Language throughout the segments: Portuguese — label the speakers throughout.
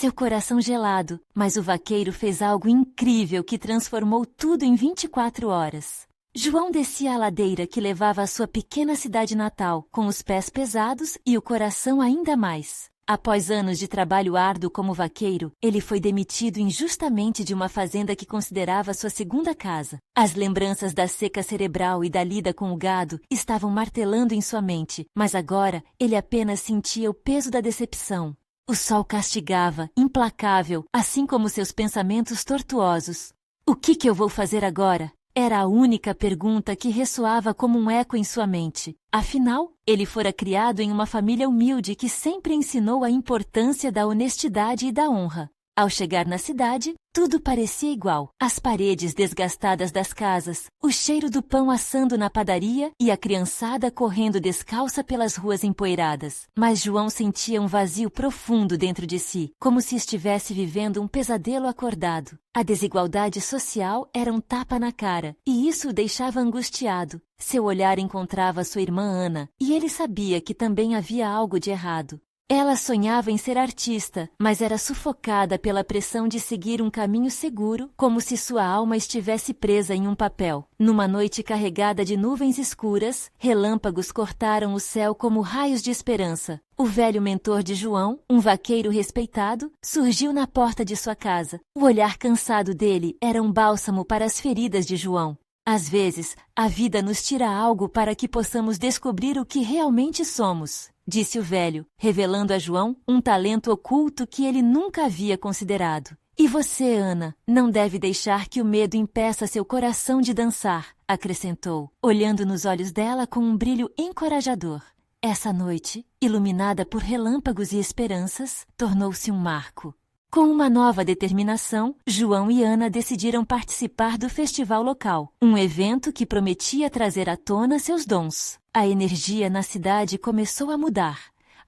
Speaker 1: seu coração gelado, mas o vaqueiro fez algo incrível que transformou tudo em 24 horas. João descia a ladeira que levava à sua pequena cidade natal, com os pés pesados e o coração ainda mais. Após anos de trabalho árduo como vaqueiro, ele foi demitido injustamente de uma fazenda que considerava sua segunda casa. As lembranças da seca cerebral e da lida com o gado estavam martelando em sua mente, mas agora ele apenas sentia o peso da decepção. O sol castigava, implacável, assim como seus pensamentos tortuosos. O que eu vou fazer agora? Era a única pergunta que ressoava como um eco em sua mente. Afinal, ele fora criado em uma família humilde que sempre ensinou a importância da honestidade e da honra. Ao chegar na cidade, tudo parecia igual. As paredes desgastadas das casas, o cheiro do pão assando na padaria e a criançada correndo descalça pelas ruas empoeiradas. Mas João sentia um vazio profundo dentro de si, como se estivesse vivendo um pesadelo acordado. A desigualdade social era um tapa na cara, e isso o deixava angustiado. Seu olhar encontrava sua irmã Ana, e ele sabia que também havia algo de errado. Ela sonhava em ser artista, mas era sufocada pela pressão de seguir um caminho seguro, como se sua alma estivesse presa em um papel. Numa noite carregada de nuvens escuras, relâmpagos cortaram o céu como raios de esperança. O velho mentor de João, um vaqueiro respeitado, surgiu na porta de sua casa. O olhar cansado dele era um bálsamo para as feridas de João. Às vezes, a vida nos tira algo para que possamos descobrir o que realmente somos, disse o velho, revelando a João um talento oculto que ele nunca havia considerado. E você, Ana, não deve deixar que o medo impeça seu coração de dançar, acrescentou, olhando nos olhos dela com um brilho encorajador. Essa noite, iluminada por relâmpagos e esperanças, tornou-se um marco. Com uma nova determinação, João e Ana decidiram participar do festival local, um evento que prometia trazer à tona seus dons. A energia na cidade começou a mudar.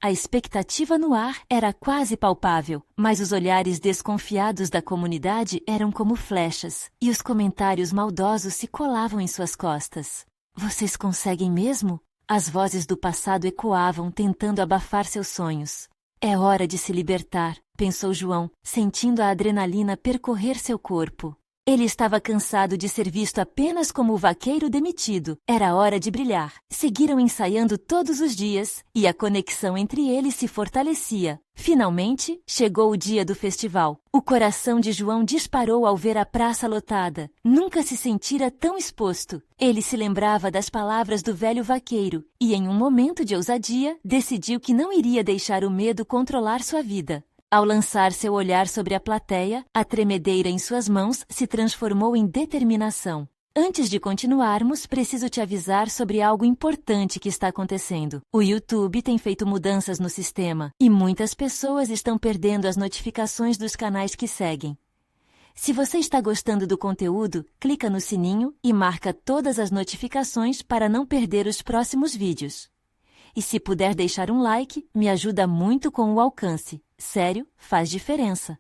Speaker 1: A expectativa no ar era quase palpável, mas os olhares desconfiados da comunidade eram como flechas, e os comentários maldosos se colavam em suas costas. Vocês conseguem mesmo? As vozes do passado ecoavam, tentando abafar seus sonhos. É hora de se libertar, pensou João, sentindo a adrenalina percorrer seu corpo. Ele estava cansado de ser visto apenas como o vaqueiro demitido. Era hora de brilhar. Seguiram ensaiando todos os dias, e a conexão entre eles se fortalecia. Finalmente, chegou o dia do festival. O coração de João disparou ao ver a praça lotada. Nunca se sentira tão exposto. Ele se lembrava das palavras do velho vaqueiro, e em um momento de ousadia, decidiu que não iria deixar o medo controlar sua vida. Ao lançar seu olhar sobre a plateia, a tremedeira em suas mãos se transformou em determinação. Antes de continuarmos, preciso te avisar sobre algo importante que está acontecendo. O YouTube tem feito mudanças no sistema, e muitas pessoas estão perdendo as notificações dos canais que seguem. Se você está gostando do conteúdo, clica no sininho e marca todas as notificações para não perder os próximos vídeos. E se puder deixar um like, me ajuda muito com o alcance. Sério, faz diferença.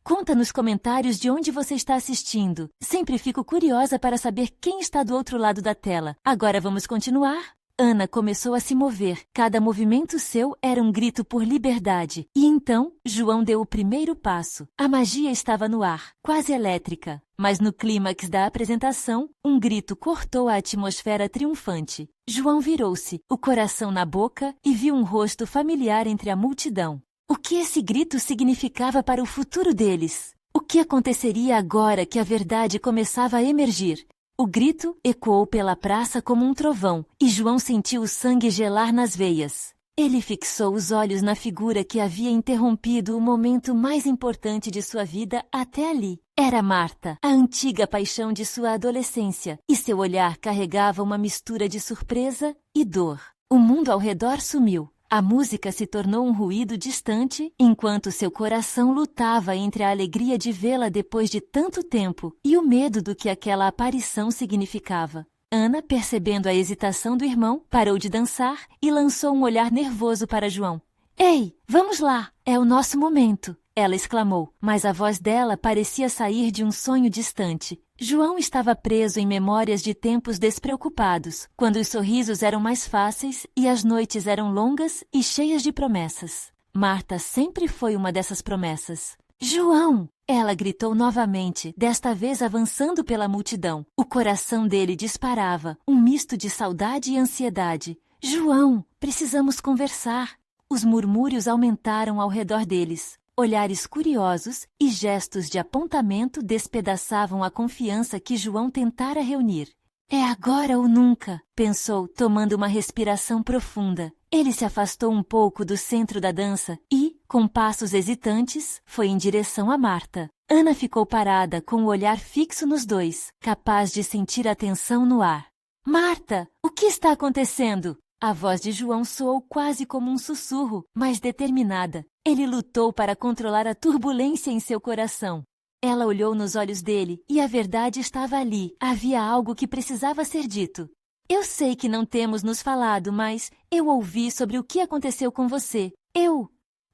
Speaker 1: Conta nos comentários de onde você está assistindo. Sempre fico curiosa para saber quem está do outro lado da tela. Agora vamos continuar? Ana começou a se mover. Cada movimento seu era um grito por liberdade. E então, João deu o primeiro passo. A magia estava no ar, quase elétrica. Mas no clímax da apresentação, um grito cortou a atmosfera triunfante. João virou-se, o coração na boca, e viu um rosto familiar entre a multidão. O que esse grito significava para o futuro deles? O que aconteceria agora que a verdade começava a emergir? O grito ecoou pela praça como um trovão, e João sentiu o sangue gelar nas veias. Ele fixou os olhos na figura que havia interrompido o momento mais importante de sua vida até ali. Era Marta, a antiga paixão de sua adolescência, e seu olhar carregava uma mistura de surpresa e dor. O mundo ao redor sumiu. A música se tornou um ruído distante, enquanto seu coração lutava entre a alegria de vê-la depois de tanto tempo e o medo do que aquela aparição significava. Ana, percebendo a hesitação do irmão, parou de dançar e lançou um olhar nervoso para João. Ei, vamos lá, é o nosso momento, ela exclamou, mas a voz dela parecia sair de um sonho distante. João estava preso em memórias de tempos despreocupados, quando os sorrisos eram mais fáceis e as noites eram longas e cheias de promessas. Marta sempre foi uma dessas promessas. João! Ela gritou novamente, desta vez avançando pela multidão. O coração dele disparava, um misto de saudade e ansiedade. João, precisamos conversar. Os murmúrios aumentaram ao redor deles. Olhares curiosos e gestos de apontamento despedaçavam a confiança que João tentara reunir. É agora ou nunca, pensou, tomando uma respiração profunda. Ele se afastou um pouco do centro da dança e, com passos hesitantes, foi em direção a Marta. Ana ficou parada, com o olhar fixo nos dois, capaz de sentir a tensão no ar. Marta, o que está acontecendo? A voz de João soou quase como um sussurro, mas determinada. Ele lutou para controlar a turbulência em seu coração. Ela olhou nos olhos dele e a verdade estava ali. Havia algo que precisava ser dito. Eu sei que não temos nos falado, mas eu ouvi sobre o que aconteceu com você.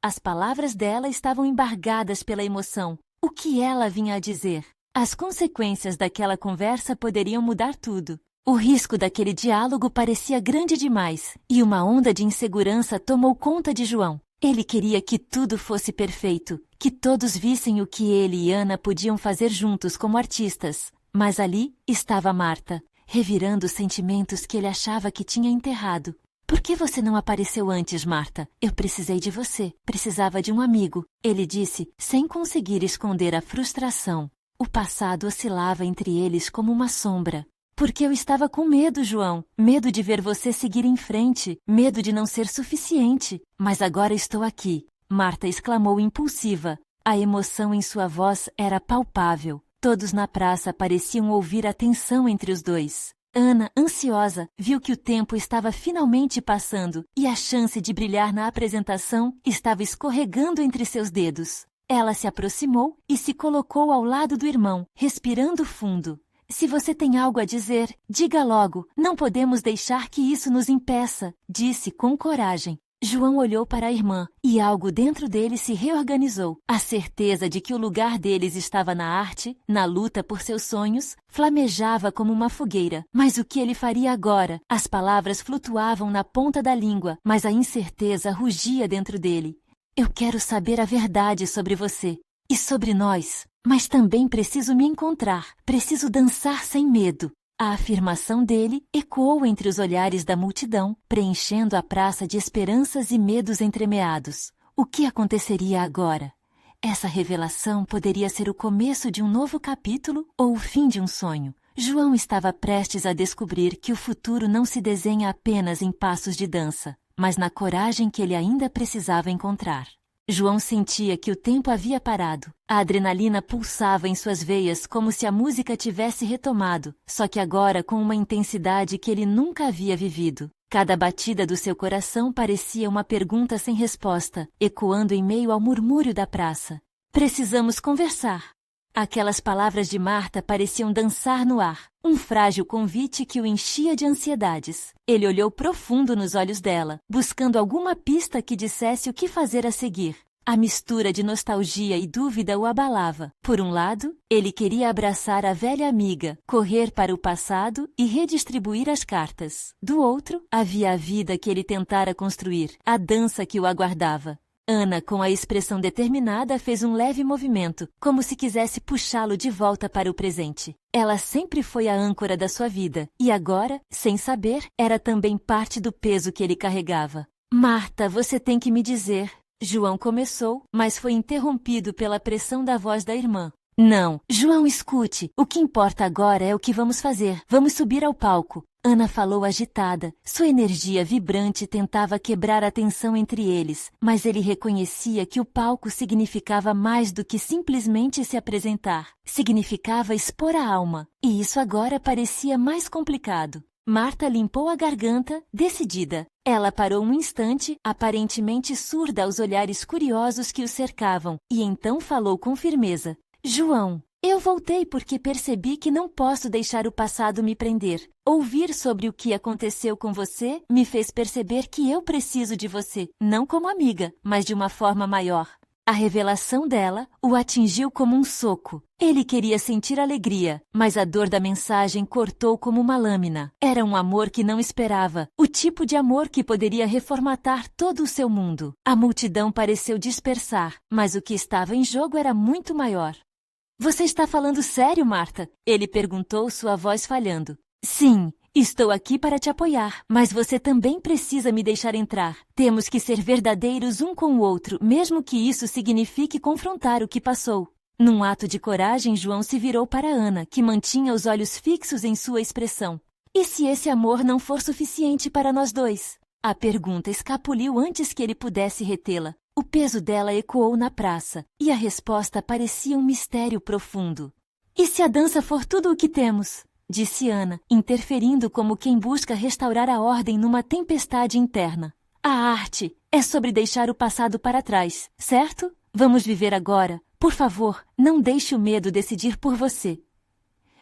Speaker 1: As palavras dela estavam embargadas pela emoção. O que ela vinha a dizer? As consequências daquela conversa poderiam mudar tudo. O risco daquele diálogo parecia grande demais, e uma onda de insegurança tomou conta de João. Ele queria que tudo fosse perfeito, que todos vissem o que ele e Ana podiam fazer juntos como artistas. Mas ali estava Marta, revirando os sentimentos que ele achava que tinha enterrado. Por que você não apareceu antes, Marta? Eu precisei de você. Precisava de um amigo. Ele disse, sem conseguir esconder a frustração. O passado oscilava entre eles como uma sombra. Porque eu estava com medo, João. Medo de ver você seguir em frente. Medo de não ser suficiente. Mas agora estou aqui. Marta exclamou impulsiva. A emoção em sua voz era palpável. Todos na praça pareciam ouvir a tensão entre os dois. Ana, ansiosa, viu que o tempo estava finalmente passando e a chance de brilhar na apresentação estava escorregando entre seus dedos. Ela se aproximou e se colocou ao lado do irmão, respirando fundo. Se você tem algo a dizer, diga logo. Não podemos deixar que isso nos impeça, disse com coragem. João olhou para a irmã e algo dentro dele se reorganizou. A certeza de que o lugar deles estava na arte, na luta por seus sonhos, flamejava como uma fogueira. Mas o que ele faria agora? As palavras flutuavam na ponta da língua, mas a incerteza rugia dentro dele. Eu quero saber a verdade sobre você e sobre nós, mas também preciso me encontrar. Preciso dançar sem medo. A afirmação dele ecoou entre os olhares da multidão, preenchendo a praça de esperanças e medos entremeados. O que aconteceria agora? Essa revelação poderia ser o começo de um novo capítulo ou o fim de um sonho. João estava prestes a descobrir que o futuro não se desenha apenas em passos de dança, mas na coragem que ele ainda precisava encontrar. João sentia que o tempo havia parado. A adrenalina pulsava em suas veias como se a música tivesse retomado, só que agora com uma intensidade que ele nunca havia vivido. Cada batida do seu coração parecia uma pergunta sem resposta, ecoando em meio ao murmúrio da praça. Precisamos conversar. Aquelas palavras de Marta pareciam dançar no ar, um frágil convite que o enchia de ansiedades. Ele olhou profundo nos olhos dela, buscando alguma pista que dissesse o que fazer a seguir. A mistura de nostalgia e dúvida o abalava. Por um lado, ele queria abraçar a velha amiga, correr para o passado e redistribuir as cartas. Do outro, havia a vida que ele tentara construir, a dança que o aguardava. Ana, com a expressão determinada, fez um leve movimento, como se quisesse puxá-lo de volta para o presente. Ela sempre foi a âncora da sua vida, e agora, sem saber, era também parte do peso que ele carregava. Marta, você tem que me dizer. João começou, mas foi interrompido pela pressão da voz da irmã. Não, João, escute. O que importa agora é o que vamos fazer. Vamos subir ao palco. Ana falou agitada. Sua energia vibrante tentava quebrar a tensão entre eles, mas ele reconhecia que o palco significava mais do que simplesmente se apresentar. Significava expor a alma, e isso agora parecia mais complicado. Marta limpou a garganta, decidida. Ela parou um instante, aparentemente surda aos olhares curiosos que o cercavam, e então falou com firmeza. João, eu voltei porque percebi que não posso deixar o passado me prender. Ouvir sobre o que aconteceu com você me fez perceber que eu preciso de você, não como amiga, mas de uma forma maior. A revelação dela o atingiu como um soco. Ele queria sentir alegria, mas a dor da mensagem cortou como uma lâmina. Era um amor que não esperava, o tipo de amor que poderia reformatar todo o seu mundo. A multidão pareceu dispersar, mas o que estava em jogo era muito maior. Você está falando sério, Marta? Ele perguntou, sua voz falhando. Sim. Estou aqui para te apoiar, mas você também precisa me deixar entrar. Temos que ser verdadeiros um com o outro, mesmo que isso signifique confrontar o que passou. Num ato de coragem, João se virou para Ana, que mantinha os olhos fixos em sua expressão. E se esse amor não for suficiente para nós dois? A pergunta escapuliu antes que ele pudesse retê-la. O peso dela ecoou na praça, e a resposta parecia um mistério profundo. E se a dança for tudo o que temos? Disse Ana, interferindo como quem busca restaurar a ordem numa tempestade interna. A arte é sobre deixar o passado para trás, certo? Vamos viver agora. Por favor, não deixe o medo decidir por você.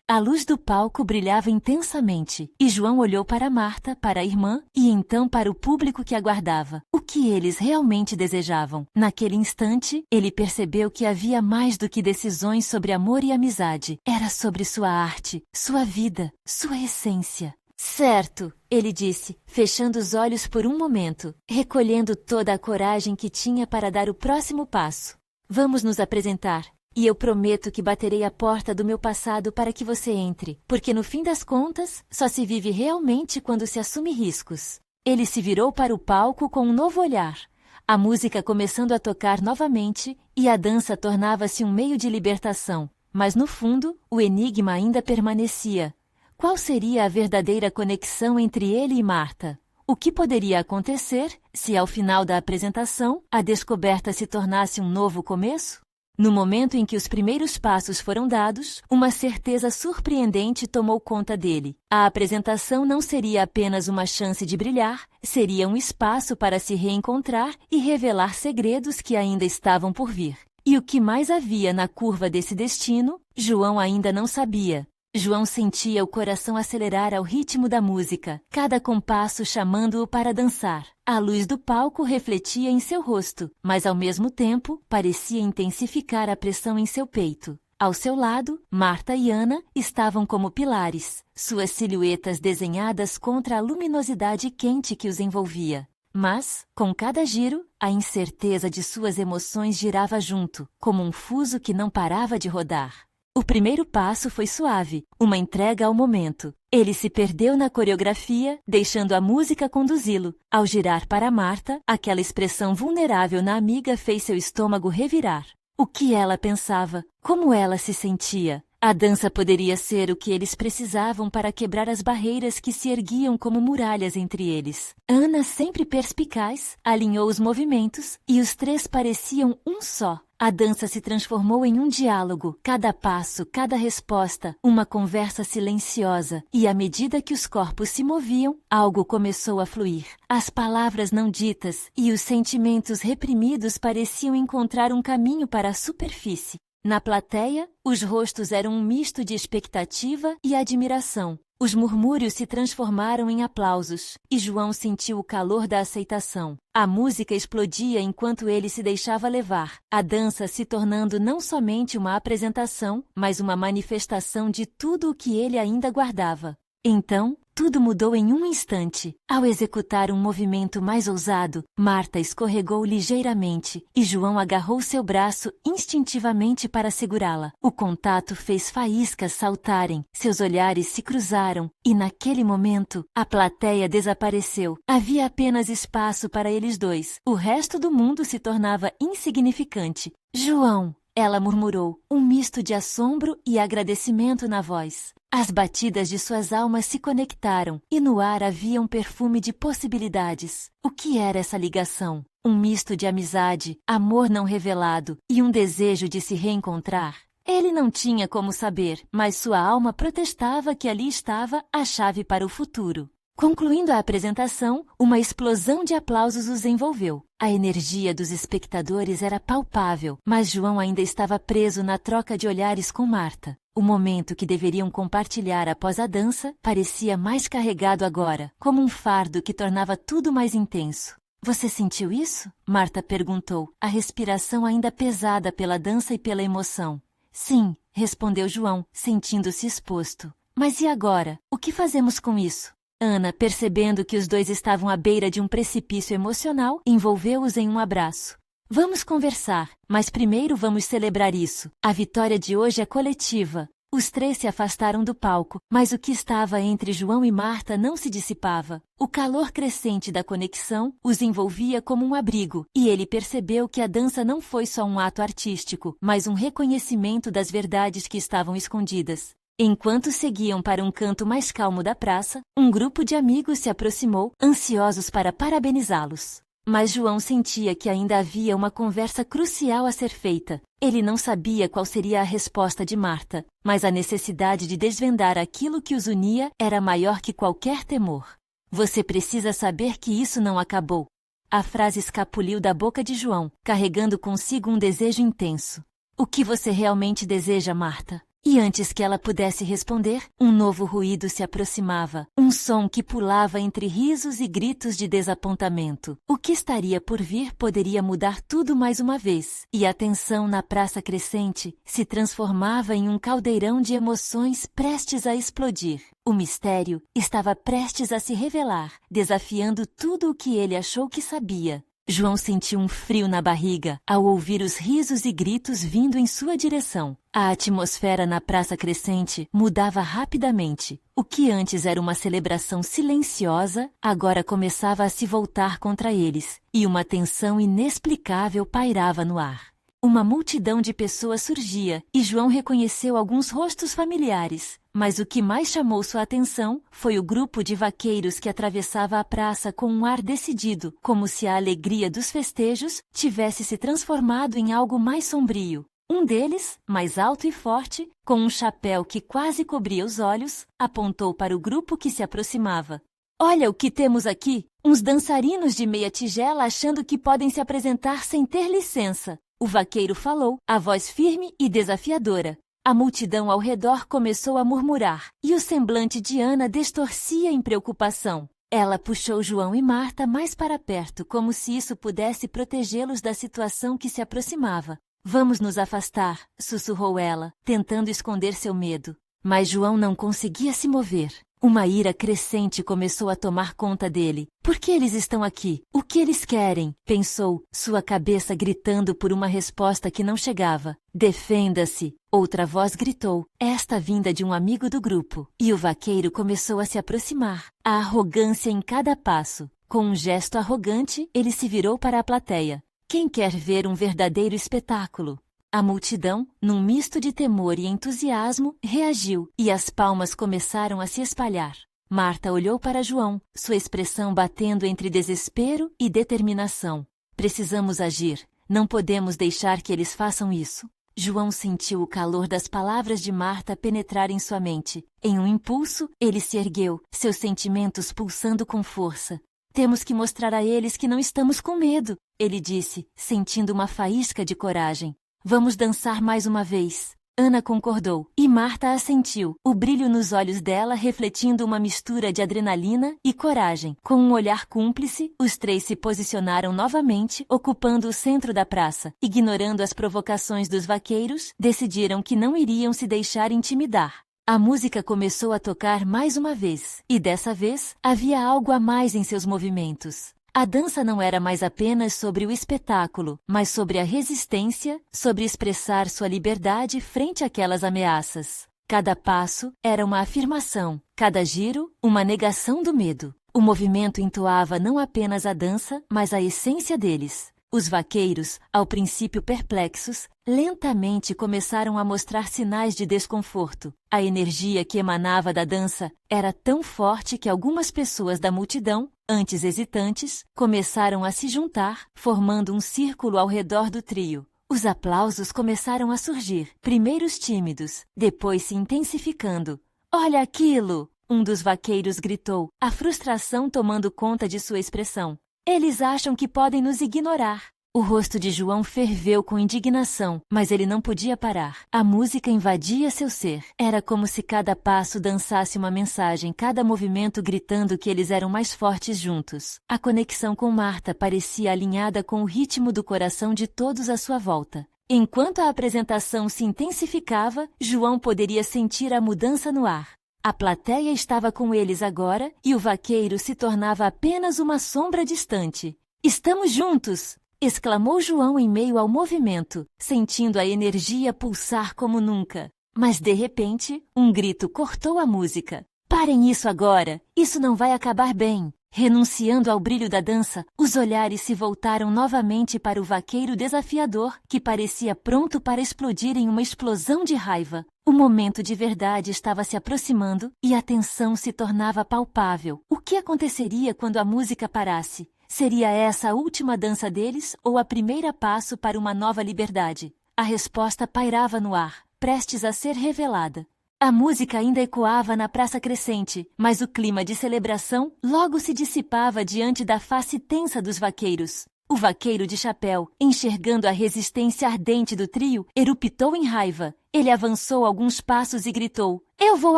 Speaker 1: A luz do palco brilhava intensamente, e João olhou para Marta, para a irmã, e então para o público que aguardava. O que eles realmente desejavam? Naquele instante, ele percebeu que havia mais do que decisões sobre amor e amizade. Era sobre sua arte, sua vida, sua essência. Certo, ele disse, fechando os olhos por um momento, recolhendo toda a coragem que tinha para dar o próximo passo. Vamos nos apresentar. E eu prometo que baterei a porta do meu passado para que você entre, porque no fim das contas, só se vive realmente quando se assume riscos. Ele se virou para o palco com um novo olhar, a música começando a tocar novamente e a dança tornava-se um meio de libertação. Mas no fundo, o enigma ainda permanecia. Qual seria a verdadeira conexão entre ele e Marta? O que poderia acontecer se, ao final da apresentação, a descoberta se tornasse um novo começo? No momento em que os primeiros passos foram dados, uma certeza surpreendente tomou conta dele. A apresentação não seria apenas uma chance de brilhar, seria um espaço para se reencontrar e revelar segredos que ainda estavam por vir. E o que mais havia na curva desse destino, João ainda não sabia. João sentia o coração acelerar ao ritmo da música, cada compasso chamando-o para dançar. A luz do palco refletia em seu rosto, mas ao mesmo tempo parecia intensificar a pressão em seu peito. Ao seu lado, Marta e Ana estavam como pilares, suas silhuetas desenhadas contra a luminosidade quente que os envolvia. Mas, com cada giro, a incerteza de suas emoções girava junto, como um fuso que não parava de rodar. O primeiro passo foi suave, uma entrega ao momento. Ele se perdeu na coreografia, deixando a música conduzi-lo. Ao girar para Marta, aquela expressão vulnerável na amiga fez seu estômago revirar. O que ela pensava? Como ela se sentia? A dança poderia ser o que eles precisavam para quebrar as barreiras que se erguiam como muralhas entre eles. Ana, sempre perspicaz, alinhou os movimentos e os três pareciam um só. A dança se transformou em um diálogo, cada passo, cada resposta, uma conversa silenciosa, e à medida que os corpos se moviam, algo começou a fluir. As palavras não ditas e os sentimentos reprimidos pareciam encontrar um caminho para a superfície. Na plateia, os rostos eram um misto de expectativa e admiração. Os murmúrios se transformaram em aplausos, e João sentiu o calor da aceitação. A música explodia enquanto ele se deixava levar, a dança se tornando não somente uma apresentação, mas uma manifestação de tudo o que ele ainda guardava. Então, tudo mudou em um instante. Ao executar um movimento mais ousado, Marta escorregou ligeiramente e João agarrou seu braço instintivamente para segurá-la. O contato fez faíscas saltarem, seus olhares se cruzaram e, naquele momento, a plateia desapareceu. Havia apenas espaço para eles dois. O resto do mundo se tornava insignificante. João! Ela murmurou, um misto de assombro e agradecimento na voz. As batidas de suas almas se conectaram, e no ar havia um perfume de possibilidades. O que era essa ligação? Um misto de amizade, amor não revelado e um desejo de se reencontrar? Ele não tinha como saber, mas sua alma protestava que ali estava a chave para o futuro. Concluindo a apresentação, uma explosão de aplausos os envolveu. A energia dos espectadores era palpável, mas João ainda estava preso na troca de olhares com Marta. O momento que deveriam compartilhar após a dança parecia mais carregado agora, como um fardo que tornava tudo mais intenso. Você sentiu isso? Marta perguntou, a respiração ainda pesada pela dança e pela emoção. Sim, respondeu João, sentindo-se exposto. Mas e agora? O que fazemos com isso? Ana, percebendo que os dois estavam à beira de um precipício emocional, envolveu-os em um abraço. Vamos conversar, mas primeiro vamos celebrar isso. A vitória de hoje é coletiva. Os três se afastaram do palco, mas o que estava entre João e Marta não se dissipava. O calor crescente da conexão os envolvia como um abrigo, e ele percebeu que a dança não foi só um ato artístico, mas um reconhecimento das verdades que estavam escondidas. Enquanto seguiam para um canto mais calmo da praça, um grupo de amigos se aproximou, ansiosos para parabenizá-los. Mas João sentia que ainda havia uma conversa crucial a ser feita. Ele não sabia qual seria a resposta de Marta, mas a necessidade de desvendar aquilo que os unia era maior que qualquer temor. Você precisa saber que isso não acabou. A frase escapuliu da boca de João, carregando consigo um desejo intenso. O que você realmente deseja, Marta? E antes que ela pudesse responder, um novo ruído se aproximava, um som que pulava entre risos e gritos de desapontamento. O que estaria por vir poderia mudar tudo mais uma vez, e a tensão na praça crescente se transformava em um caldeirão de emoções prestes a explodir. O mistério estava prestes a se revelar, desafiando tudo o que ele achou que sabia. João sentiu um frio na barriga ao ouvir os risos e gritos vindo em sua direção. A atmosfera na praça crescente mudava rapidamente. O que antes era uma celebração silenciosa, agora começava a se voltar contra eles, e uma tensão inexplicável pairava no ar. Uma multidão de pessoas surgia, e João reconheceu alguns rostos familiares. Mas o que mais chamou sua atenção foi o grupo de vaqueiros que atravessava a praça com um ar decidido, como se a alegria dos festejos tivesse se transformado em algo mais sombrio. Um deles, mais alto e forte, com um chapéu que quase cobria os olhos, apontou para o grupo que se aproximava. Olha o que temos aqui! Uns dançarinos de meia tigela achando que podem se apresentar sem ter licença. O vaqueiro falou, a voz firme e desafiadora. A multidão ao redor começou a murmurar, e o semblante de Ana distorcia em preocupação. Ela puxou João e Marta mais para perto, como se isso pudesse protegê-los da situação que se aproximava. Vamos nos afastar, sussurrou ela, tentando esconder seu medo. Mas João não conseguia se mover. Uma ira crescente começou a tomar conta dele. Por que eles estão aqui? O que eles querem? Pensou, sua cabeça gritando por uma resposta que não chegava. Defenda-se! Outra voz gritou, esta vinda de um amigo do grupo. E o vaqueiro começou a se aproximar. A arrogância em cada passo. Com um gesto arrogante, ele se virou para a plateia. Quem quer ver um verdadeiro espetáculo? A multidão, num misto de temor e entusiasmo, reagiu, e as palmas começaram a se espalhar. Marta olhou para João, sua expressão batendo entre desespero e determinação. Precisamos agir, não podemos deixar que eles façam isso. João sentiu o calor das palavras de Marta penetrar em sua mente. Em um impulso, ele se ergueu, seus sentimentos pulsando com força. Temos que mostrar a eles que não estamos com medo, ele disse, sentindo uma faísca de coragem. Vamos dançar mais uma vez. Ana concordou, e Marta assentiu, o brilho nos olhos dela refletindo uma mistura de adrenalina e coragem. Com um olhar cúmplice, os três se posicionaram novamente, ocupando o centro da praça. Ignorando as provocações dos vaqueiros, decidiram que não iriam se deixar intimidar. A música começou a tocar mais uma vez, e dessa vez havia algo a mais em seus movimentos. A dança não era mais apenas sobre o espetáculo, mas sobre a resistência, sobre expressar sua liberdade frente àquelas ameaças. Cada passo era uma afirmação, cada giro, uma negação do medo. O movimento entoava não apenas a dança, mas a essência deles. Os vaqueiros, ao princípio perplexos, lentamente começaram a mostrar sinais de desconforto. A energia que emanava da dança era tão forte que algumas pessoas da multidão, antes hesitantes, começaram a se juntar, formando um círculo ao redor do trio. Os aplausos começaram a surgir, primeiro tímidos, depois se intensificando. "Olha aquilo!" um dos vaqueiros gritou, a frustração tomando conta de sua expressão. "Eles acham que podem nos ignorar." O rosto de João ferveu com indignação, mas ele não podia parar. A música invadia seu ser. Era como se cada passo dançasse uma mensagem, cada movimento gritando que eles eram mais fortes juntos. A conexão com Marta parecia alinhada com o ritmo do coração de todos à sua volta. Enquanto a apresentação se intensificava, João poderia sentir a mudança no ar. A plateia estava com eles agora e o vaqueiro se tornava apenas uma sombra distante. "Estamos juntos!" exclamou João em meio ao movimento, sentindo a energia pulsar como nunca. Mas, de repente, um grito cortou a música. "Parem isso agora! Isso não vai acabar bem!" Renunciando ao brilho da dança, os olhares se voltaram novamente para o vaqueiro desafiador, que parecia pronto para explodir em uma explosão de raiva. O momento de verdade estava se aproximando e a tensão se tornava palpável. O que aconteceria quando a música parasse? Seria essa a última dança deles ou a primeira passo para uma nova liberdade? A resposta pairava no ar, prestes a ser revelada. A música ainda ecoava na praça crescente, mas o clima de celebração logo se dissipava diante da face tensa dos vaqueiros. O vaqueiro de chapéu, enxergando a resistência ardente do trio, eruptou em raiva. Ele avançou alguns passos e gritou: "Eu vou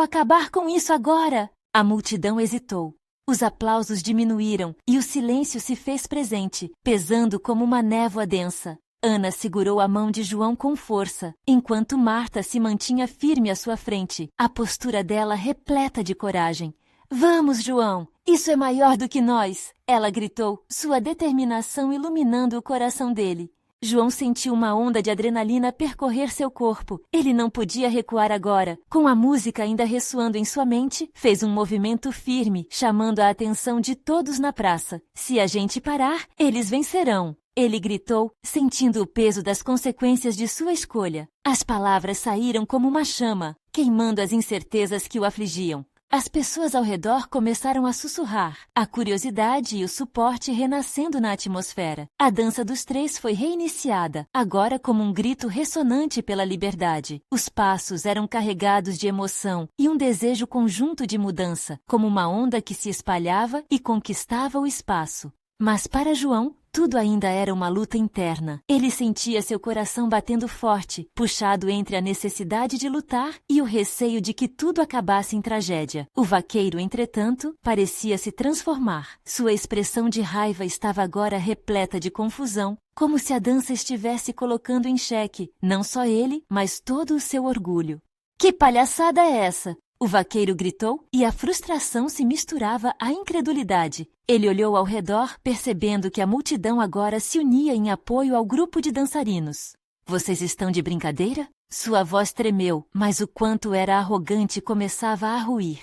Speaker 1: acabar com isso agora!" A multidão hesitou. Os aplausos diminuíram e o silêncio se fez presente, pesando como uma névoa densa. Ana segurou a mão de João com força, enquanto Marta se mantinha firme à sua frente, a postura dela repleta de coragem. "Vamos, João! Isso é maior do que nós!" ela gritou, sua determinação iluminando o coração dele. João sentiu uma onda de adrenalina percorrer seu corpo. Ele não podia recuar agora. Com a música ainda ressoando em sua mente, fez um movimento firme, chamando a atenção de todos na praça. "Se a gente parar, eles vencerão!" Ele gritou, sentindo o peso das consequências de sua escolha. As palavras saíram como uma chama, queimando as incertezas que o afligiam. As pessoas ao redor começaram a sussurrar, a curiosidade e o suporte renascendo na atmosfera. A dança dos três foi reiniciada, agora como um grito ressonante pela liberdade. Os passos eram carregados de emoção e um desejo conjunto de mudança, como uma onda que se espalhava e conquistava o espaço. Mas para João, tudo ainda era uma luta interna. Ele sentia seu coração batendo forte, puxado entre a necessidade de lutar e o receio de que tudo acabasse em tragédia. O vaqueiro, entretanto, parecia se transformar. Sua expressão de raiva estava agora repleta de confusão, como se a dança estivesse colocando em xeque, não só ele, mas todo o seu orgulho. "Que palhaçada é essa?" O vaqueiro gritou e a frustração se misturava à incredulidade. Ele olhou ao redor, percebendo que a multidão agora se unia em apoio ao grupo de dançarinos. "Vocês estão de brincadeira?" Sua voz tremeu, mas o quanto era arrogante começava a ruir.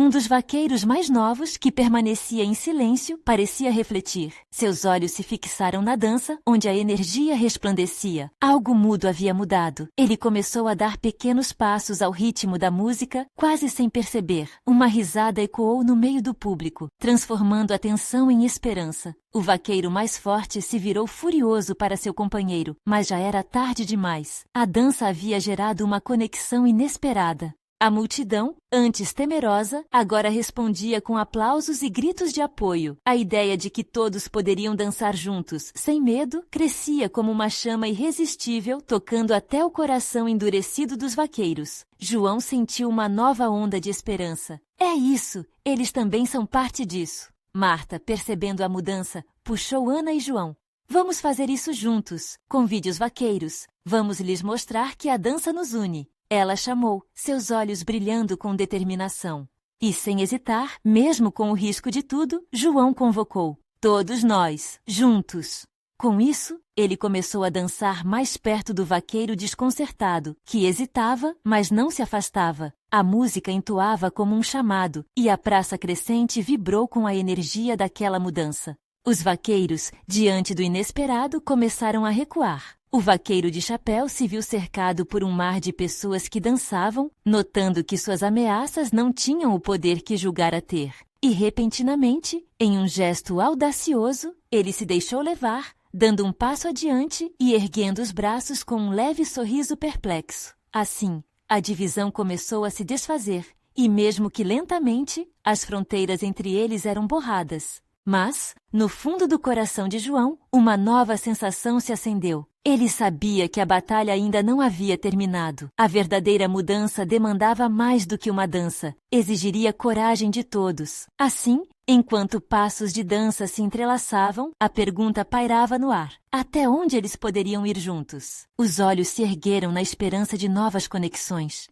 Speaker 1: Um dos vaqueiros mais novos, que permanecia em silêncio, parecia refletir. Seus olhos se fixaram na dança, onde a energia resplandecia. Algo mudo havia mudado. Ele começou a dar pequenos passos ao ritmo da música, quase sem perceber. Uma risada ecoou no meio do público, transformando a tensão em esperança. O vaqueiro mais forte se virou furioso para seu companheiro, mas já era tarde demais. A dança havia gerado uma conexão inesperada. A multidão, antes temerosa, agora respondia com aplausos e gritos de apoio. A ideia de que todos poderiam dançar juntos, sem medo, crescia como uma chama irresistível, tocando até o coração endurecido dos vaqueiros. João sentiu uma nova onda de esperança. "É isso! Eles também são parte disso." Marta, percebendo a mudança, puxou Ana e João. "Vamos fazer isso juntos. Convide os vaqueiros. Vamos lhes mostrar que a dança nos une." Ela chamou, seus olhos brilhando com determinação. E sem hesitar, mesmo com o risco de tudo, João convocou: "Todos nós, juntos." Com isso, ele começou a dançar mais perto do vaqueiro desconcertado, que hesitava, mas não se afastava. A música entoava como um chamado, e a praça crescente vibrou com a energia daquela mudança. Os vaqueiros, diante do inesperado, começaram a recuar. O vaqueiro de chapéu se viu cercado por um mar de pessoas que dançavam, notando que suas ameaças não tinham o poder que julgara ter. E, repentinamente, em um gesto audacioso, ele se deixou levar, dando um passo adiante e erguendo os braços com um leve sorriso perplexo. Assim, a divisão começou a se desfazer, e mesmo que lentamente, as fronteiras entre eles eram borradas. Mas, no fundo do coração de João, uma nova sensação se acendeu. Ele sabia que a batalha ainda não havia terminado. A verdadeira mudança demandava mais do que uma dança. Exigiria coragem de todos. Assim, enquanto passos de dança se entrelaçavam, a pergunta pairava no ar. Até onde eles poderiam ir juntos? Os olhos se ergueram na esperança de novas conexões.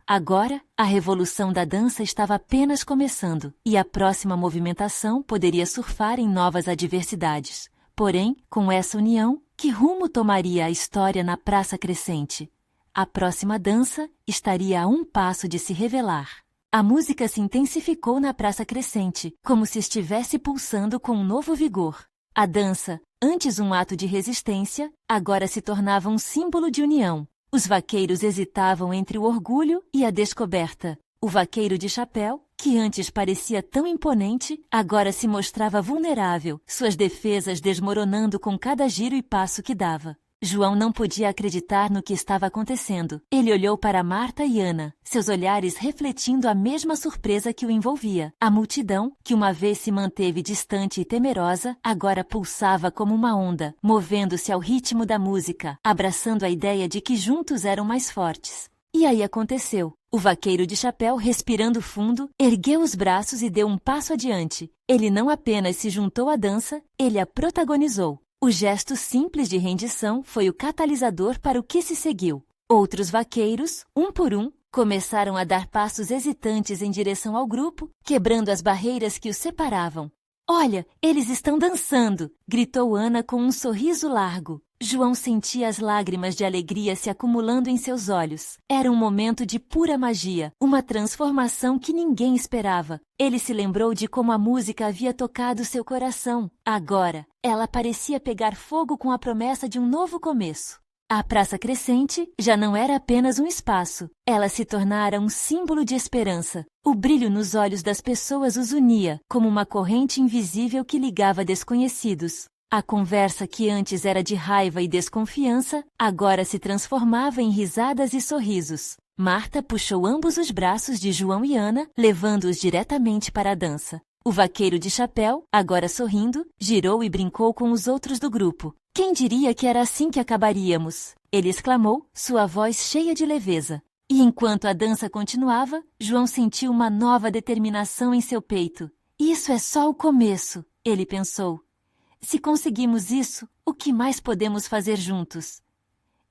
Speaker 1: Agora, a revolução da dança estava apenas começando, e a próxima movimentação poderia surfar em novas adversidades. Porém, com essa união, que rumo tomaria a história na Praça Crescente? A próxima dança estaria a um passo de se revelar. A música se intensificou na Praça Crescente, como se estivesse pulsando com um novo vigor. A dança, antes um ato de resistência, agora se tornava um símbolo de união. Os vaqueiros hesitavam entre o orgulho e a descoberta. O vaqueiro de chapéu, que antes parecia tão imponente, agora se mostrava vulnerável, suas defesas desmoronando com cada giro e passo que dava. João não podia acreditar no que estava acontecendo. Ele olhou para Marta e Ana, seus olhares refletindo a mesma surpresa que o envolvia. A multidão, que uma vez se manteve distante e temerosa, agora pulsava como uma onda, movendo-se ao ritmo da música, abraçando a ideia de que juntos eram mais fortes. E aí aconteceu. O vaqueiro de chapéu, respirando fundo, ergueu os braços e deu um passo adiante. Ele não apenas se juntou à dança, ele a protagonizou. O gesto simples de rendição foi o catalisador para o que se seguiu. Outros vaqueiros, um por um, começaram a dar passos hesitantes em direção ao grupo, quebrando as barreiras que os separavam. "Olha, eles estão dançando!" gritou Ana com um sorriso largo. João sentia as lágrimas de alegria se acumulando em seus olhos. Era um momento de pura magia, uma transformação que ninguém esperava. Ele se lembrou de como a música havia tocado seu coração. Agora, ela parecia pegar fogo com a promessa de um novo começo. A Praça Crescente já não era apenas um espaço. Ela se tornara um símbolo de esperança. O brilho nos olhos das pessoas os unia, como uma corrente invisível que ligava desconhecidos. A conversa que antes era de raiva e desconfiança, agora se transformava em risadas e sorrisos. Marta puxou ambos os braços de João e Ana, levando-os diretamente para a dança. O vaqueiro de chapéu, agora sorrindo, girou e brincou com os outros do grupo. "Quem diria que era assim que acabaríamos?" ele exclamou, sua voz cheia de leveza. E enquanto a dança continuava, João sentiu uma nova determinação em seu peito. "Isso é só o começo", ele pensou. "Se conseguimos isso, o que mais podemos fazer juntos?"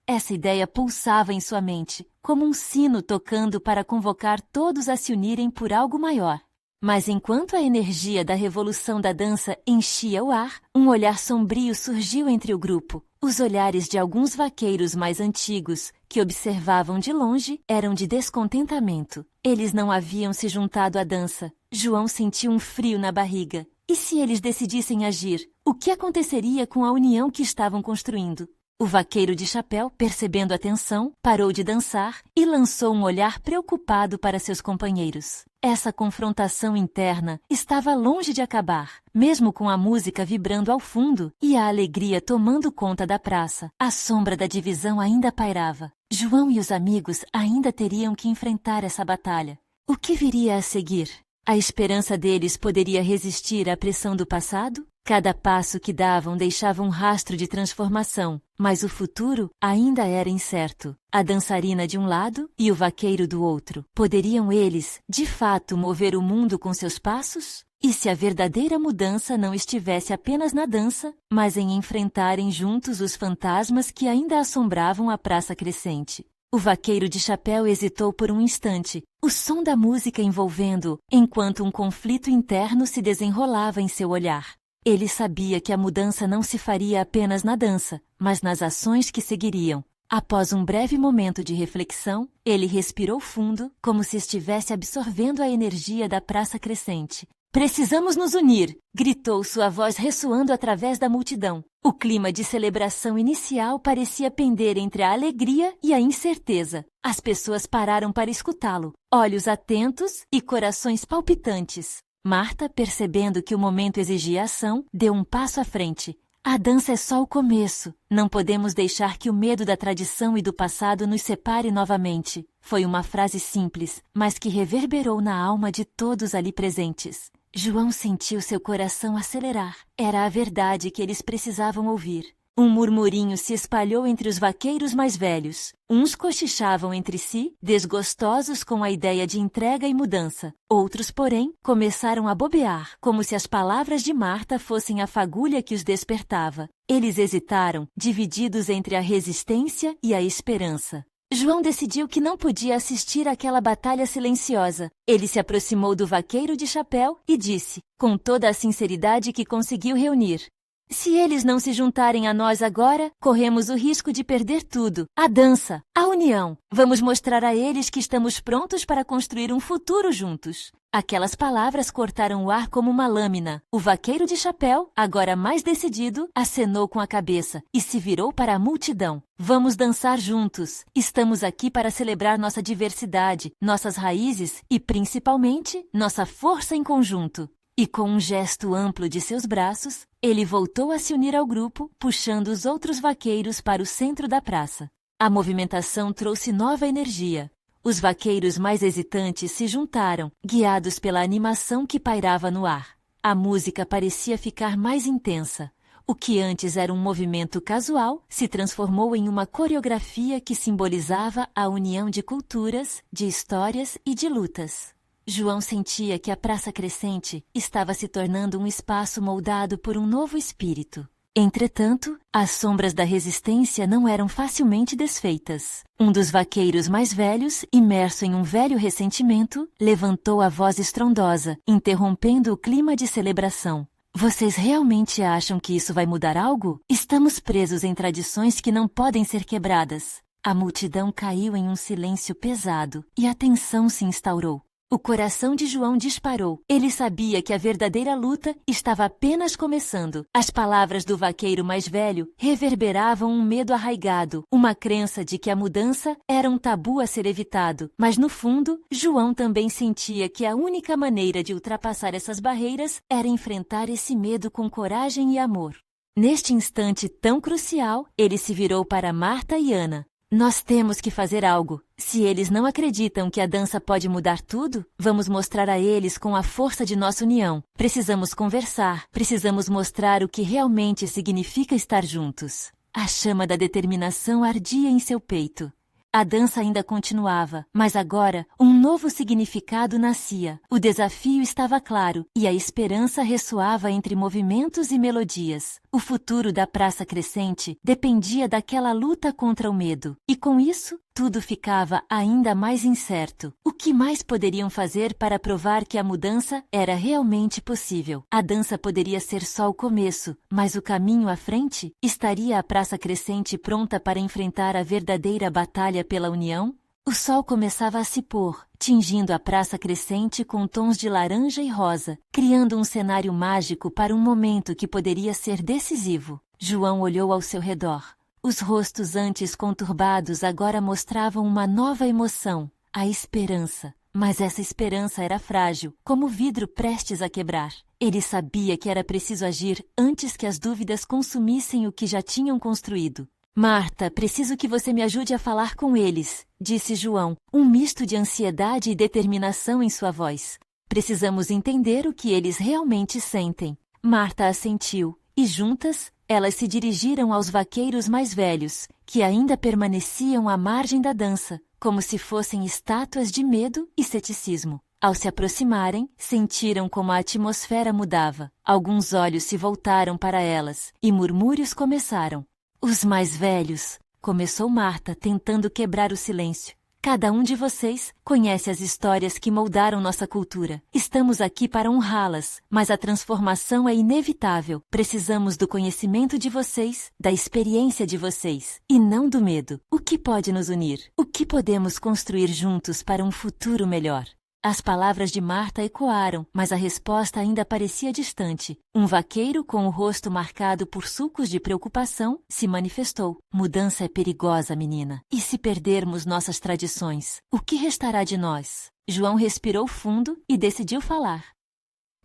Speaker 1: Essa ideia pulsava em sua mente, como um sino tocando para convocar todos a se unirem por algo maior. Mas enquanto a energia da revolução da dança enchia o ar, um olhar sombrio surgiu entre o grupo. Os olhares de alguns vaqueiros mais antigos, que observavam de longe, eram de descontentamento. Eles não haviam se juntado à dança. João sentiu um frio na barriga. E se eles decidissem agir, o que aconteceria com a união que estavam construindo? O vaqueiro de chapéu, percebendo a tensão, parou de dançar e lançou um olhar preocupado para seus companheiros. Essa confrontação interna estava longe de acabar, mesmo com a música vibrando ao fundo e a alegria tomando conta da praça. A sombra da divisão ainda pairava. João e os amigos ainda teriam que enfrentar essa batalha. O que viria a seguir? A esperança deles poderia resistir à pressão do passado? Cada passo que davam deixava um rastro de transformação, mas o futuro ainda era incerto. A dançarina de um lado e o vaqueiro do outro. Poderiam eles, de fato, mover o mundo com seus passos? E se a verdadeira mudança não estivesse apenas na dança, mas em enfrentarem juntos os fantasmas que ainda assombravam a Praça Crescente? O vaqueiro de chapéu hesitou por um instante, o som da música envolvendo-o, enquanto um conflito interno se desenrolava em seu olhar. Ele sabia que a mudança não se faria apenas na dança, mas nas ações que seguiriam. Após um breve momento de reflexão, ele respirou fundo, como se estivesse absorvendo a energia da Praça Crescente. "Precisamos nos unir!" gritou sua voz ressoando através da multidão. O clima de celebração inicial parecia pender entre a alegria e a incerteza. As pessoas pararam para escutá-lo, olhos atentos e corações palpitantes. Marta, percebendo que o momento exigia ação, deu um passo à frente. "A dança é só o começo. Não podemos deixar que o medo da tradição e do passado nos separe novamente." Foi uma frase simples, mas que reverberou na alma de todos ali presentes. João sentiu seu coração acelerar. Era a verdade que eles precisavam ouvir. Um murmurinho se espalhou entre os vaqueiros mais velhos. Uns cochichavam entre si, desgostosos com a ideia de entrega e mudança. Outros, porém, começaram a bobear, como se as palavras de Marta fossem a fagulha que os despertava. Eles hesitaram, divididos entre a resistência e a esperança. João decidiu que não podia assistir àquela batalha silenciosa. Ele se aproximou do vaqueiro de chapéu e disse, com toda a sinceridade que conseguiu reunir: se eles não se juntarem a nós agora, corremos o risco de perder tudo. A dança, a união. Vamos mostrar a eles que estamos prontos para construir um futuro juntos. Aquelas palavras cortaram o ar como uma lâmina. O vaqueiro de chapéu, agora mais decidido, acenou com a cabeça e se virou para a multidão. Vamos dançar juntos. Estamos aqui para celebrar nossa diversidade, nossas raízes e, principalmente, nossa força em conjunto. E com um gesto amplo de seus braços, ele voltou a se unir ao grupo, puxando os outros vaqueiros para o centro da praça. A movimentação trouxe nova energia. Os vaqueiros mais hesitantes se juntaram, guiados pela animação que pairava no ar. A música parecia ficar mais intensa. O que antes era um movimento casual se transformou em uma coreografia que simbolizava a união de culturas, de histórias e de lutas. João sentia que a Praça Crescente estava se tornando um espaço moldado por um novo espírito. Entretanto, as sombras da resistência não eram facilmente desfeitas. Um dos vaqueiros mais velhos, imerso em um velho ressentimento, levantou a voz estrondosa, interrompendo o clima de celebração. Vocês realmente acham que isso vai mudar algo? Estamos presos em tradições que não podem ser quebradas. A multidão caiu em um silêncio pesado e a tensão se instaurou. O coração de João disparou. Ele sabia que a verdadeira luta estava apenas começando. As palavras do vaqueiro mais velho reverberavam um medo arraigado, uma crença de que a mudança era um tabu a ser evitado. Mas no fundo, João também sentia que a única maneira de ultrapassar essas barreiras era enfrentar esse medo com coragem e amor. Neste instante tão crucial, ele se virou para Marta e Ana. Nós temos que fazer algo. Se eles não acreditam que a dança pode mudar tudo, vamos mostrar a eles com a força de nossa união. Precisamos conversar, precisamos mostrar o que realmente significa estar juntos. A chama da determinação ardia em seu peito. A dança ainda continuava, mas agora um novo significado nascia. O desafio estava claro e a esperança ressoava entre movimentos e melodias. O futuro da Praça Crescente dependia daquela luta contra o medo. E com isso, tudo ficava ainda mais incerto. O que mais poderiam fazer para provar que a mudança era realmente possível? A dança poderia ser só o começo, mas o caminho à frente? Estaria a Praça Crescente pronta para enfrentar a verdadeira batalha pela união? O sol começava a se pôr, tingindo a Praça Crescente com tons de laranja e rosa, criando um cenário mágico para um momento que poderia ser decisivo. João olhou ao seu redor. Os rostos antes conturbados agora mostravam uma nova emoção, a esperança. Mas essa esperança era frágil, como vidro prestes a quebrar. Ele sabia que era preciso agir antes que as dúvidas consumissem o que já tinham construído. Marta, preciso que você me ajude a falar com eles, disse João, um misto de ansiedade e determinação em sua voz. Precisamos entender o que eles realmente sentem. Marta assentiu, e juntas, elas se dirigiram aos vaqueiros mais velhos, que ainda permaneciam à margem da dança, como se fossem estátuas de medo e ceticismo. Ao se aproximarem, sentiram como a atmosfera mudava. Alguns olhos se voltaram para elas, e murmúrios começaram. Os mais velhos, começou Marta, tentando quebrar o silêncio. Cada um de vocês conhece as histórias que moldaram nossa cultura. Estamos aqui para honrá-las, mas a transformação é inevitável. Precisamos do conhecimento de vocês, da experiência de vocês, e não do medo. O que pode nos unir? O que podemos construir juntos para um futuro melhor? As palavras de Marta ecoaram, mas a resposta ainda parecia distante. Um vaqueiro com o rosto marcado por sulcos de preocupação se manifestou. Mudança é perigosa, menina. E se perdermos nossas tradições? O que restará de nós? João respirou fundo e decidiu falar.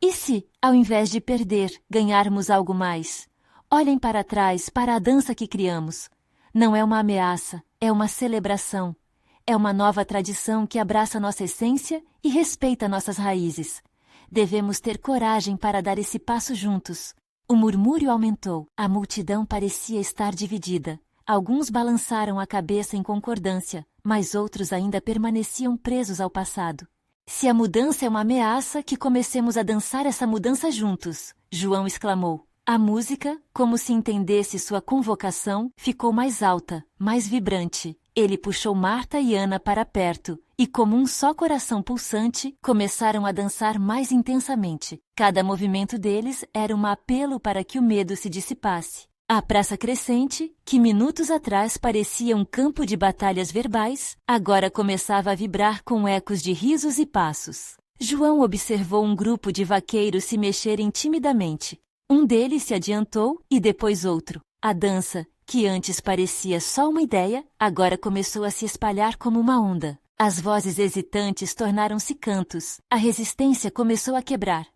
Speaker 1: E se, ao invés de perder, ganharmos algo mais? Olhem para trás, para a dança que criamos. Não é uma ameaça, é uma celebração. É uma nova tradição que abraça nossa essência e respeita nossas raízes. devemos ter coragem para dar esse passo juntos. O murmúrio aumentou. A multidão parecia estar dividida. Alguns balançaram a cabeça em concordância, mas outros ainda permaneciam presos ao passado. Se a mudança é uma ameaça, que comecemos a dançar essa mudança juntos, João exclamou. A música, como se entendesse sua convocação, ficou mais alta, mais vibrante. Ele puxou Marta e Ana para perto, e como um só coração pulsante, começaram a dançar mais intensamente. Cada movimento deles era um apelo para que o medo se dissipasse. A praça crescente, que minutos atrás parecia um campo de batalhas verbais, agora começava a vibrar com ecos de risos e passos. João observou um grupo de vaqueiros se mexerem timidamente. Um deles se adiantou e depois outro. A dança, que antes parecia só uma ideia, agora começou a se espalhar como uma onda. As vozes hesitantes tornaram-se cantos. A resistência começou a quebrar.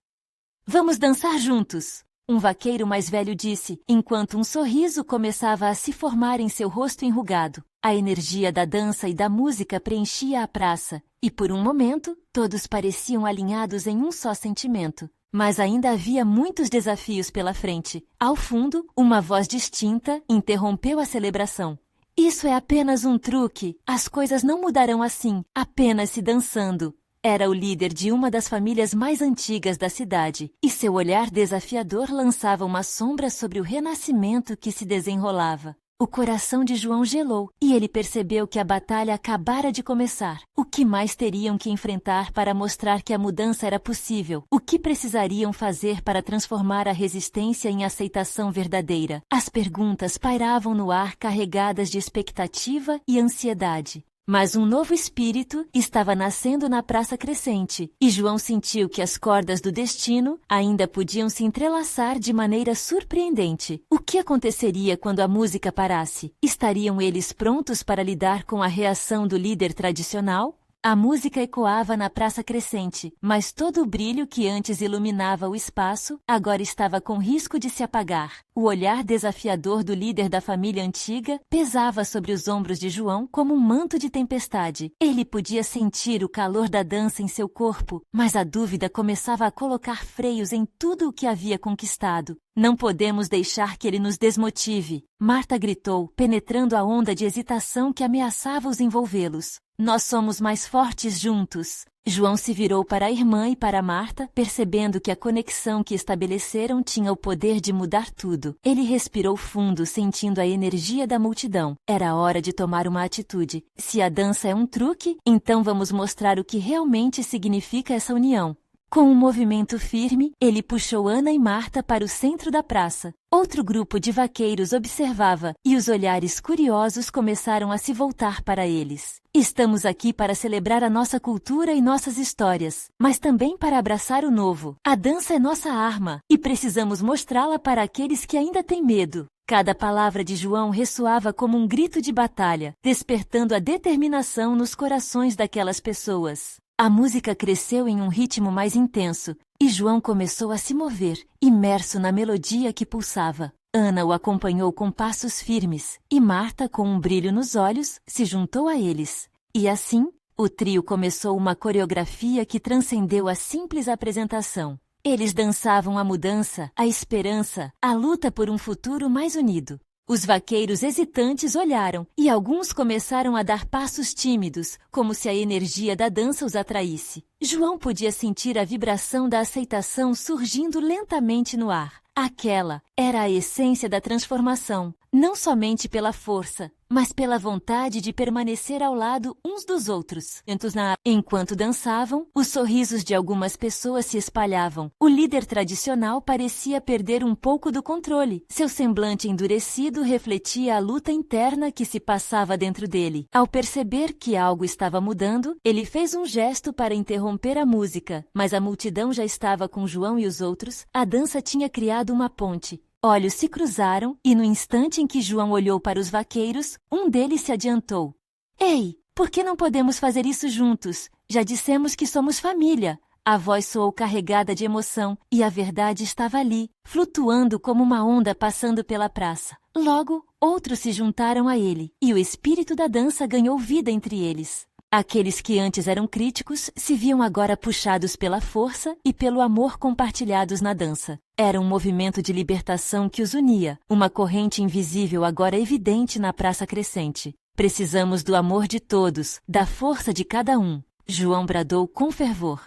Speaker 1: Vamos dançar juntos! Um vaqueiro mais velho disse, enquanto um sorriso começava a se formar em seu rosto enrugado. A energia da dança e da música preenchia a praça, e por um momento, todos pareciam alinhados em um só sentimento. Mas ainda havia muitos desafios pela frente. Ao fundo, uma voz distinta interrompeu a celebração. Isso é apenas um truque. As coisas não mudarão assim, apenas se dançando. Era o líder de uma das famílias mais antigas da cidade, e seu olhar desafiador lançava uma sombra sobre o renascimento que se desenrolava. O coração de João gelou, e ele percebeu que a batalha acabara de começar. O que mais teriam que enfrentar para mostrar que a mudança era possível? O que precisariam fazer para transformar a resistência em aceitação verdadeira? As perguntas pairavam no ar carregadas de expectativa e ansiedade. Mas um novo espírito estava nascendo na praça crescente, e João sentiu que as cordas do destino ainda podiam se entrelaçar de maneira surpreendente. O que aconteceria quando a música parasse? Estariam eles prontos para lidar com a reação do líder tradicional? A música ecoava na praça crescente, mas todo o brilho que antes iluminava o espaço agora estava com risco de se apagar. O olhar desafiador do líder da família antiga pesava sobre os ombros de João como um manto de tempestade. Ele podia sentir o calor da dança em seu corpo, mas a dúvida começava a colocar freios em tudo o que havia conquistado. Não podemos deixar que ele nos desmotive, Marta gritou, penetrando a onda de hesitação que ameaçava os envolvê-los. Nós somos mais fortes juntos. João se virou para a irmã e para Marta, percebendo que a conexão que estabeleceram tinha o poder de mudar tudo. Ele respirou fundo, sentindo a energia da multidão. Era hora de tomar uma atitude. Se a dança é um truque, então vamos mostrar o que realmente significa essa união. Com um movimento firme, ele puxou Ana e Marta para o centro da praça. Outro grupo de vaqueiros observava, e os olhares curiosos começaram a se voltar para eles. Estamos aqui para celebrar a nossa cultura e nossas histórias, mas também para abraçar o novo. A dança é nossa arma, e precisamos mostrá-la para aqueles que ainda têm medo. Cada palavra de João ressoava como um grito de batalha, despertando a determinação nos corações daquelas pessoas. A música cresceu em um ritmo mais intenso, e João começou a se mover, imerso na melodia que pulsava. Ana o acompanhou com passos firmes, e Marta, com um brilho nos olhos, se juntou a eles. E assim, o trio começou uma coreografia que transcendeu a simples apresentação. Eles dançavam a mudança, a esperança, a luta por um futuro mais unido. Os vaqueiros hesitantes olharam, e alguns começaram a dar passos tímidos, como se a energia da dança os atraísse. João podia sentir a vibração da aceitação surgindo lentamente no ar. Aquela era a essência da transformação, não somente pela força, mas pela vontade de permanecer ao lado uns dos outros. Enquanto dançavam, os sorrisos de algumas pessoas se espalhavam. O líder tradicional parecia perder um pouco do controle. Seu semblante endurecido refletia a luta interna que se passava dentro dele. Ao perceber que algo estava mudando, ele fez um gesto para interromper a música, mas a multidão já estava com João e os outros. A dança tinha criado uma ponte. Olhos se cruzaram e no instante em que João olhou para os vaqueiros, um deles se adiantou. Ei, por que não podemos fazer isso juntos? Já dissemos que somos família. A voz soou carregada de emoção e a verdade estava ali, flutuando como uma onda passando pela praça. Logo, outros se juntaram a ele e o espírito da dança ganhou vida entre eles. Aqueles que antes eram críticos se viam agora puxados pela força e pelo amor compartilhados na dança. Era um movimento de libertação que os unia, uma corrente invisível agora evidente na praça crescente. Precisamos do amor de todos, da força de cada um, João bradou com fervor.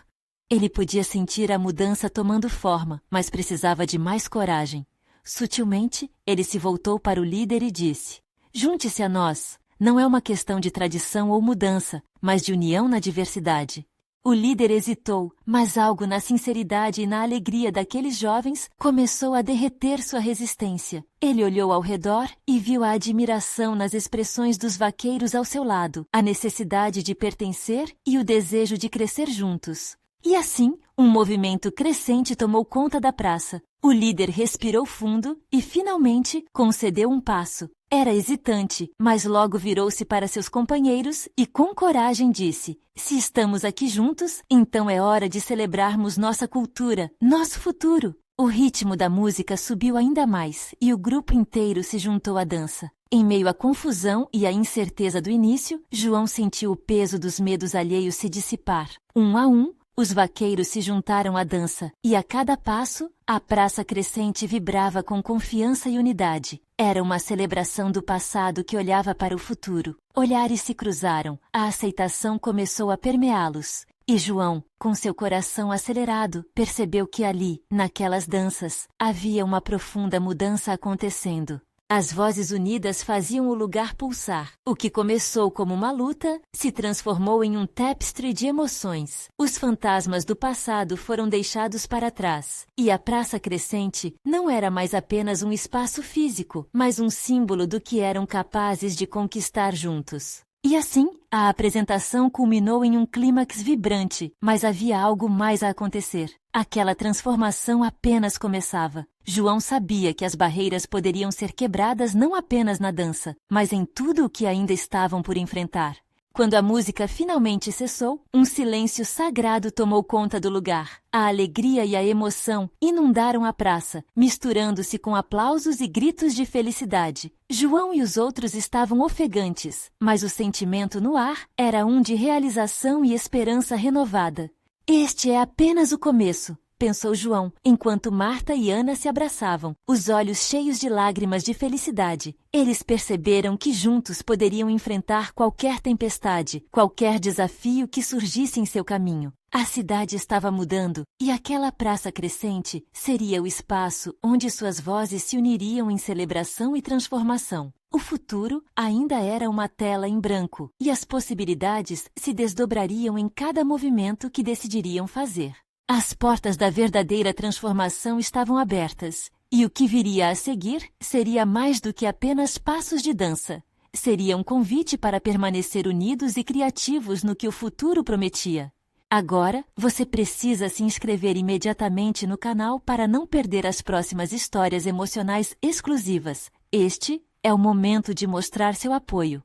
Speaker 1: Ele podia sentir a mudança tomando forma, mas precisava de mais coragem. Sutilmente, ele se voltou para o líder e disse: junte-se a nós. Não é uma questão de tradição ou mudança, mas de união na diversidade. O líder hesitou, mas algo na sinceridade e na alegria daqueles jovens começou a derreter sua resistência. Ele olhou ao redor e viu a admiração nas expressões dos vaqueiros ao seu lado, a necessidade de pertencer e o desejo de crescer juntos. E assim, um movimento crescente tomou conta da praça. O líder respirou fundo e, finalmente, concedeu um passo. Era hesitante, mas logo virou-se para seus companheiros e, com coragem, disse: se estamos aqui juntos, então é hora de celebrarmos nossa cultura, nosso futuro. O ritmo da música subiu ainda mais e o grupo inteiro se juntou à dança. Em meio à confusão e à incerteza do início, João sentiu o peso dos medos alheios se dissipar. Um a um, os vaqueiros se juntaram à dança, e a cada passo, a praça crescente vibrava com confiança e unidade. Era uma celebração do passado que olhava para o futuro. Olhares se cruzaram, a aceitação começou a permeá-los. E João, com seu coração acelerado, percebeu que ali, naquelas danças, havia uma profunda mudança acontecendo. As vozes unidas faziam o lugar pulsar. O que começou como uma luta se transformou em um tapestry de emoções. Os fantasmas do passado foram deixados para trás. E a praça crescente não era mais apenas um espaço físico, mas um símbolo do que eram capazes de conquistar juntos. E assim, a apresentação culminou em um clímax vibrante, mas havia algo mais a acontecer. Aquela transformação apenas começava. João sabia que as barreiras poderiam ser quebradas não apenas na dança, mas em tudo o que ainda estavam por enfrentar. Quando a música finalmente cessou, um silêncio sagrado tomou conta do lugar. A alegria e a emoção inundaram a praça, misturando-se com aplausos e gritos de felicidade. João e os outros estavam ofegantes, mas o sentimento no ar era um de realização e esperança renovada. Este é apenas o começo, pensou João, enquanto Marta e Ana se abraçavam, os olhos cheios de lágrimas de felicidade. Eles perceberam que juntos poderiam enfrentar qualquer tempestade, qualquer desafio que surgisse em seu caminho. A cidade estava mudando, e aquela praça crescente seria o espaço onde suas vozes se uniriam em celebração e transformação. O futuro ainda era uma tela em branco, e as possibilidades se desdobrariam em cada movimento que decidiriam fazer. As portas da verdadeira transformação estavam abertas, e o que viria a seguir seria mais do que apenas passos de dança. Seria um convite para permanecer unidos e criativos no que o futuro prometia. Agora, você precisa se inscrever imediatamente no canal para não perder as próximas histórias emocionais exclusivas. Este é o momento de mostrar seu apoio.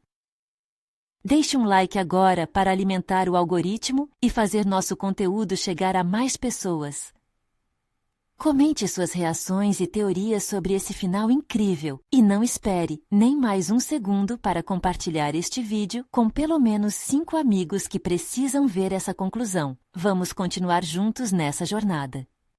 Speaker 1: Deixe um like agora para alimentar o algoritmo e fazer nosso conteúdo chegar a mais pessoas. Comente suas reações e teorias sobre esse final incrível e não espere nem mais um segundo para compartilhar este vídeo com pelo menos 5 amigos que precisam ver essa conclusão. Vamos continuar juntos nessa jornada.